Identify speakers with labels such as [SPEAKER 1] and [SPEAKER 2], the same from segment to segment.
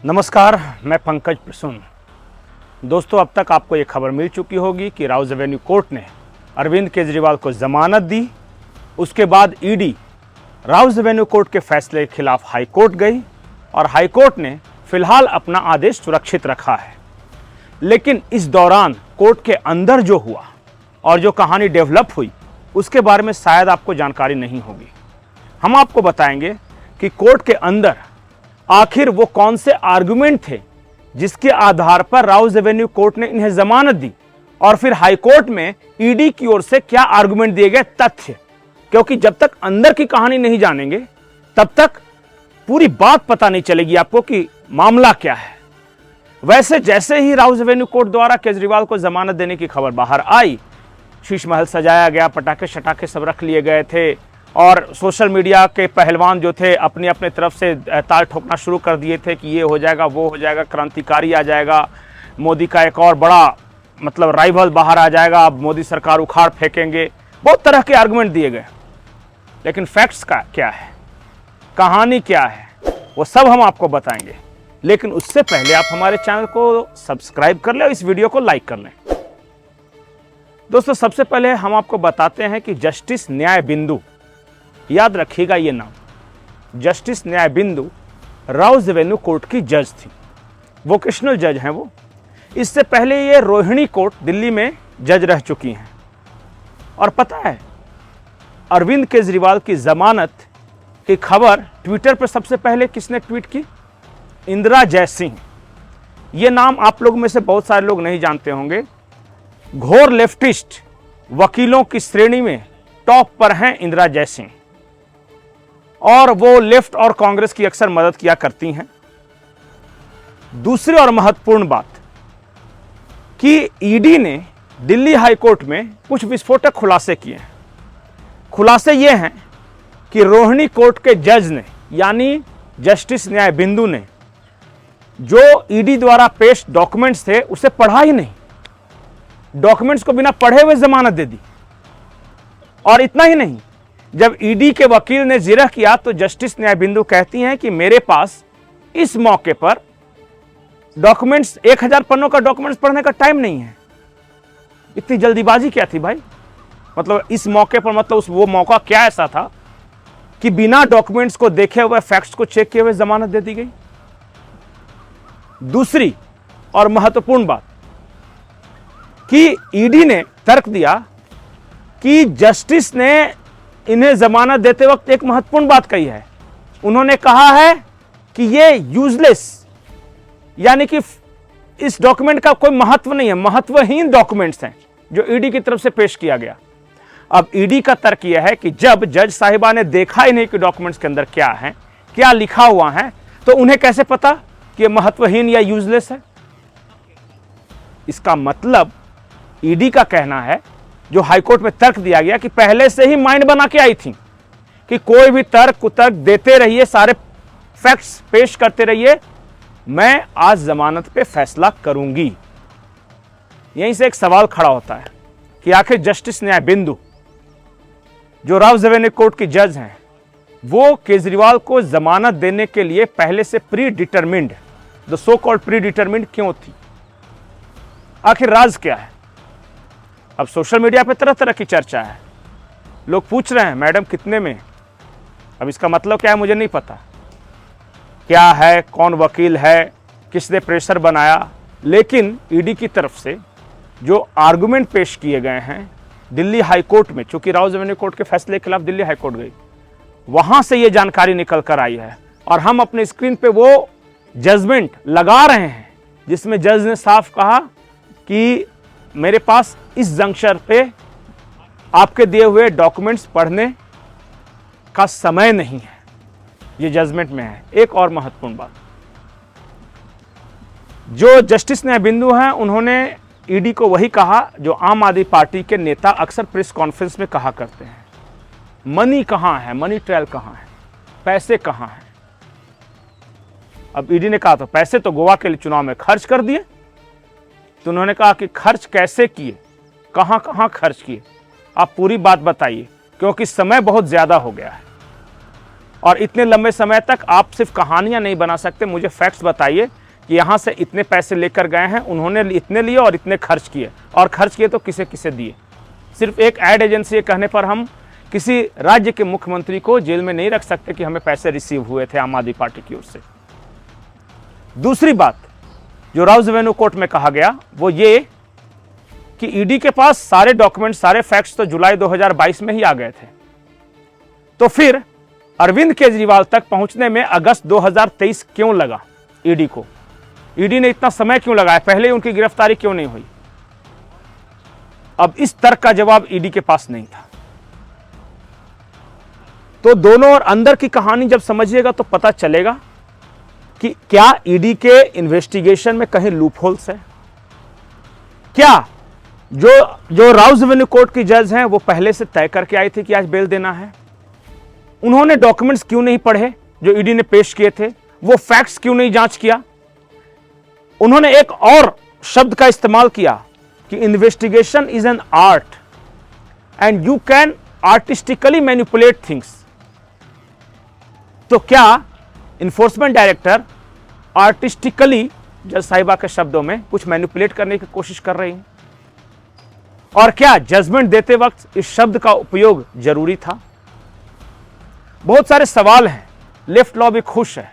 [SPEAKER 1] नमस्कार, मैं पंकज प्रसून। दोस्तों, अब तक आपको ये खबर मिल चुकी होगी कि राउज एवेन्यू कोर्ट ने अरविंद केजरीवाल को जमानत दी। उसके बाद ईडी राउज एवेन्यू कोर्ट के फैसले के खिलाफ हाई कोर्ट गई और हाई कोर्ट ने फिलहाल अपना आदेश सुरक्षित रखा है। लेकिन इस दौरान कोर्ट के अंदर जो हुआ और जो कहानी डेवलप हुई उसके बारे में शायद आपको जानकारी नहीं होगी। हम आपको बताएंगे कि कोर्ट के अंदर आखिर वो कौन से आर्गुमेंट थे जिसके आधार पर राउज एवेन्यू कोर्ट ने इन्हें जमानत दी और फिर हाई कोर्ट में ईडी की ओर से क्या आर्गुमेंट दिए गए तथ्य, क्योंकि जब तक अंदर की कहानी नहीं जानेंगे तब तक पूरी बात पता नहीं चलेगी आपको कि मामला क्या है। वैसे जैसे ही राउज एवेन्यू कोर्ट द्वारा केजरीवाल को जमानत देने की खबर बाहर आई, शीश महल सजाया गया, पटाखे शटाखे सब रख लिए गए थे और सोशल मीडिया के पहलवान जो थे अपनी अपने तरफ से ताल ठोकना शुरू कर दिए थे कि ये हो जाएगा, वो हो जाएगा, क्रांतिकारी आ जाएगा, मोदी का एक और बड़ा राइवल बाहर आ जाएगा, अब मोदी सरकार उखाड़ फेंकेंगे। बहुत तरह के आर्गुमेंट दिए गए, लेकिन फैक्ट्स का क्या है, कहानी क्या है, वो सब हम आपको बताएंगे। लेकिन उससे पहले आप हमारे चैनल को सब्सक्राइब कर लें और इस वीडियो को लाइक कर लें। दोस्तों, सबसे पहले हम आपको बताते हैं कि जस्टिस न्याय बिंदु, याद रखिएगा ये नाम, जस्टिस न्याय बिंदु राउज एवेन्यू कोर्ट की जज थी, वोकेशनल जज हैं वो। इससे पहले ये रोहिणी कोर्ट दिल्ली में जज रह चुकी हैं। और पता है, अरविंद केजरीवाल की जमानत की खबर ट्विटर पर सबसे पहले किसने ट्वीट की? इंदिरा जयसिंह। ये नाम आप लोग में से बहुत सारे लोग नहीं जानते होंगे। घोर लेफ्टिस्ट वकीलों की श्रेणी में टॉप पर हैं इंदिरा जयसिंह और वो लेफ्ट और कांग्रेस की अक्सर मदद किया करती हैं। दूसरी और महत्वपूर्ण बात कि ईडी ने दिल्ली हाई कोर्ट में कुछ विस्फोटक खुलासे किए हैं। खुलासे ये हैं कि रोहिणी कोर्ट के जज ने, यानी जस्टिस न्याय बिंदु ने, जो ईडी द्वारा पेश डॉक्यूमेंट्स थे उसे पढ़ा ही नहीं, डॉक्यूमेंट्स को बिना पढ़े हुए जमानत दे दी। और इतना ही नहीं, जब ईडी के वकील ने जिरह किया तो जस्टिस न्याय बिंदु कहती हैं कि मेरे पास इस मौके पर डॉक्यूमेंट्स, 1000 पन्नों का डॉक्यूमेंट्स पढ़ने का टाइम नहीं है। इतनी जल्दीबाजी क्या थी भाई? इस मौके पर वो मौका क्या ऐसा था कि बिना डॉक्यूमेंट्स को देखे हुए, फैक्ट्स को चेक किए हुए जमानत दे दी गई। दूसरी और महत्वपूर्ण बात कि ईडी ने तर्क दिया कि जस्टिस ने इन्हें जमानत देते वक्त एक महत्वपूर्ण बात कही है। उन्होंने कहा है कि ये यूजलेस, यानी कि इस डॉक्यूमेंट का कोई महत्व नहीं है, महत्वहीन डॉक्यूमेंट्स हैं जो ईडी की तरफ से पेश किया गया। अब ईडी का तर्क यह है कि जब जज साहिबा ने देखा ही नहीं कि डॉक्यूमेंट्स के अंदर क्या है, क्या लिखा हुआ है, तो उन्हें कैसे पता कि यह महत्वहीन या यूजलेस है? इसका मतलब ईडी का कहना है, जो हाईकोर्ट में तर्क दिया गया, कि पहले से ही माइंड बना के आई थी कि कोई भी तर्क कुतर्क देते रहिए, सारे फैक्ट्स पेश करते रहिए, मैं आज जमानत पे फैसला करूंगी। यहीं से एक सवाल खड़ा होता है कि आखिर जस्टिस न्याय बिंदु, जो राउज एवेन्यू कोर्ट की जज हैं, वो केजरीवाल को जमानत देने के लिए पहले से pre determined, the so called pre determined क्यों थी? आखिर राज क्या है? अब सोशल मीडिया पे तरह तरह की चर्चा है। लोग पूछ रहे हैं मैडम कितने में? अब इसका मतलब क्या है मुझे नहीं पता, क्या है, कौन वकील है, किसने प्रेशर बनाया। लेकिन ईडी की तरफ से जो आर्गुमेंट पेश किए गए हैं दिल्ली हाई कोर्ट में, चूंकि राउज एवेन्यू कोर्ट के फैसले के खिलाफ दिल्ली हाई कोर्ट गई, वहां से ये जानकारी निकल कर आई है और हम अपने स्क्रीन पे वो जजमेंट लगा रहे हैं जिसमें जज ने साफ कहा कि मेरे पास इस जंक्शन पे आपके दिए हुए डॉक्यूमेंट्स पढ़ने का समय नहीं है। ये जजमेंट में है। एक और महत्वपूर्ण बात, जो जस्टिस न्याय बिंदु हैं, उन्होंने ईडी को वही कहा जो आम आदमी पार्टी के नेता अक्सर प्रेस कॉन्फ्रेंस में कहा करते हैं, मनी कहां है, मनी ट्रेल कहां है, पैसे कहां हैं। अब ईडी ने कहा तो पैसे तो गोवा के चुनाव में खर्च कर दिए, तो उन्होंने कहा कि खर्च कैसे किए, कहां कहां खर्च किए, आप पूरी बात बताइए, क्योंकि समय बहुत ज्यादा हो गया है। और इतने लंबे समय तक आप सिर्फ कहानियां नहीं बना सकते, मुझे फैक्ट्स बताइए कि यहां से इतने पैसे लेकर गए हैं, उन्होंने इतने लिए और इतने खर्च किए, और खर्च किए तो किसे किसे दिए। सिर्फ एक एड एजेंसी के कहने पर हम किसी राज्य के मुख्यमंत्री को जेल में नहीं रख सकते कि हमें पैसे रिसीव हुए थे आम आदमी पार्टी की ओर से। दूसरी बात जो राउज एवेन्यू कोर्ट में कहा गया वो ये कि ईडी के पास सारे डॉक्यूमेंट, सारे फैक्ट्स तो जुलाई 2022 में ही आ गए थे, तो फिर अरविंद केजरीवाल तक पहुंचने में अगस्त 2023 क्यों लगा ईडी को? ईडी ने इतना समय क्यों लगाया? पहले ही उनकी गिरफ्तारी क्यों नहीं हुई? अब इस तर्क का जवाब ईडी के पास नहीं था। तो दोनों और अंदर की कहानी जब समझिएगा तो पता चलेगा कि क्या ईडी के इन्वेस्टिगेशन में कहीं लूपहोल्स है, क्या जो राउज एवेन्यू कोर्ट की जज हैं वो पहले से तय करके आई थी कि आज बेल देना है? उन्होंने डॉक्यूमेंट्स क्यों नहीं पढ़े जो ईडी ने पेश किए थे? वो फैक्ट्स क्यों नहीं जांच किया? उन्होंने एक और शब्द का इस्तेमाल किया कि investigation is an art and you can artistically manipulate things. तो क्या इन्फोर्समेंट डायरेक्टर आर्टिस्टिकली, जज साहिबा के शब्दों में, कुछ मैनिपुलेट करने की कोशिश कर रही हैं? और क्या जजमेंट देते वक्त इस शब्द का उपयोग जरूरी था? बहुत सारे सवाल हैं। लेफ्ट लॉबी खुश है।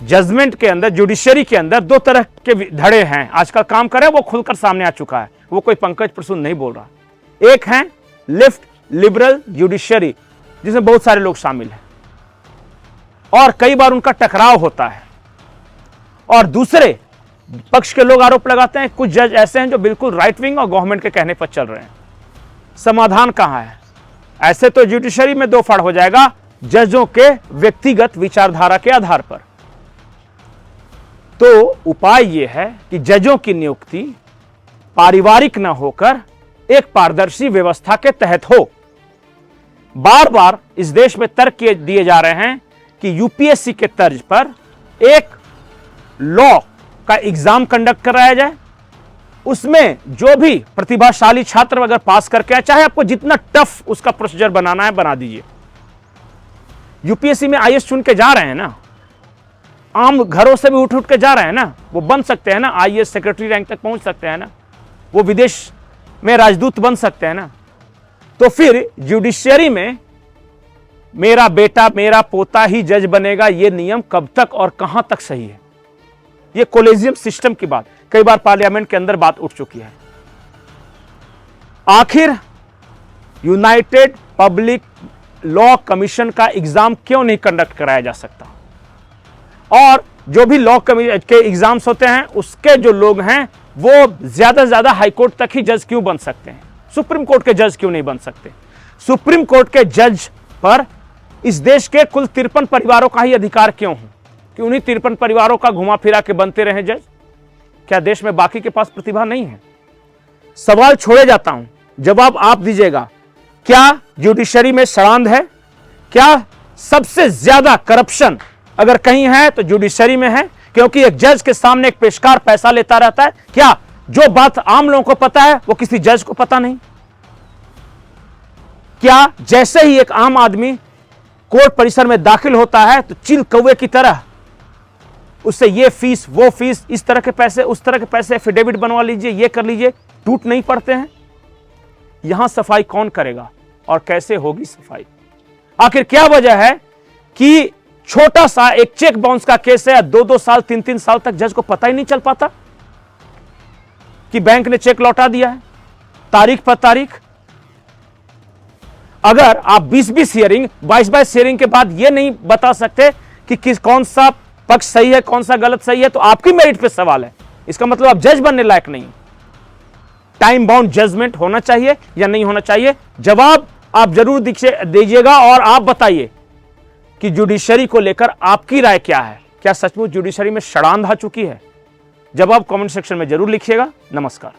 [SPEAKER 1] जजमेंट के अंदर, जुडिशरी के अंदर दो तरह के धड़े हैं। आजकल काम करे वो खुलकर सामने आ चुका है, वो कोई पंकज प्रसून नहीं बोल रहा। एक है लेफ्ट लिबरल जुडिशरी, जिसमें बहुत सारे लोग शामिल हैं और कई बार उनका टकराव होता है, और दूसरे पक्ष के लोग आरोप लगाते हैं कुछ जज ऐसे हैं जो बिल्कुल राइट विंग और गवर्नमेंट के कहने पर चल रहे हैं। समाधान कहां है? ऐसे तो जुडिशरी में दो फाड़ हो जाएगा जजों के व्यक्तिगत विचारधारा के आधार पर। तो उपाय यह है कि जजों की नियुक्ति पारिवारिक न होकर एक पारदर्शी व्यवस्था के तहत हो। बार बार इस देश में तर्क दिए जा रहे हैं कि यूपीएससी के तर्ज पर एक लॉ का एग्जाम कंडक्ट कराया जाए, उसमें जो भी प्रतिभाशाली छात्र अगर पास करके आए, चाहे आपको जितना टफ उसका प्रोसीजर बनाना है बना दीजिए। यूपीएससी में आईएएस चुन के जा रहे हैं ना, आम घरों से भी उठ उठ के जा रहे हैं ना, वो बन सकते हैं ना, आईएएस सेक्रेटरी रैंक तक पहुंच सकते हैं ना, वो विदेश में राजदूत बन सकते हैं ना। तो फिर जुडिशरी में मेरा बेटा मेरा पोता ही जज बनेगा, ये नियम कब तक और कहां तक सही है? ये कोलेजियम सिस्टम की बात कई बार पार्लियामेंट के अंदर बात उठ चुकी है। आखिर यूनाइटेड पब्लिक लॉ कमीशन का एग्जाम क्यों नहीं कंडक्ट कराया जा सकता? और जो भी लॉ के एग्जाम्स होते हैं उसके जो लोग हैं वो ज्यादा से ज्यादा हाईकोर्ट तक ही जज क्यों बन सकते हैं? सुप्रीम कोर्ट के जज क्यों नहीं बन सकते? सुप्रीम कोर्ट के जज पर इस देश के कुल 53 परिवारों का ही अधिकार क्यों हो कि उन्हीं 53 परिवारों का घुमा फिरा के बनते रहे जज? क्या देश में बाकी के पास प्रतिभा नहीं है? सवाल छोड़े जाता हूं, जवाब आप दीजिएगा। क्या जुडिशरी में सड़ांध है? क्या सबसे ज्यादा करप्शन अगर कहीं है तो जुडिशरी में है? क्योंकि एक जज के सामने एक पेशकार पैसा लेता रहता है। क्या जो बात आम लोगों को पता है वो किसी जज को पता नहीं? क्या जैसे ही एक आम आदमी कोर्ट परिसर में दाखिल होता है तो चील कौवे की तरह उससे ये फीस वो फीस, इस तरह के पैसे उस तरह के पैसे, एफिडेविट बनवा लीजिए, ये कर लीजिए, टूट नहीं पड़ते हैं? यहां सफाई कौन करेगा और कैसे होगी सफाई? आखिर क्या वजह है कि छोटा सा एक चेक बाउंस का केस है, 2-2 साल 3-3 साल तक जज को पता ही नहीं चल पाता कि बैंक ने चेक लौटा दिया है तारीख पर तारीख? अगर आप 20-20 हियरिंग 22-22 हियरिंग के बाद यह नहीं बता सकते कि कौन सा पक्ष सही है कौन सा गलत सही है, तो आपकी मेरिट पे सवाल है। इसका मतलब आप जज बनने लायक नहीं। टाइम बाउंड जजमेंट होना चाहिए या नहीं होना चाहिए? जवाब आप जरूर दीजिएगा और आप बताइए कि जुडिशरी को लेकर आपकी राय क्या है? क्या सचमुच जुडिशरी में सड़ांध आ चुकी है? जवाब कमेंट सेक्शन में जरूर लिखिएगा। नमस्कार।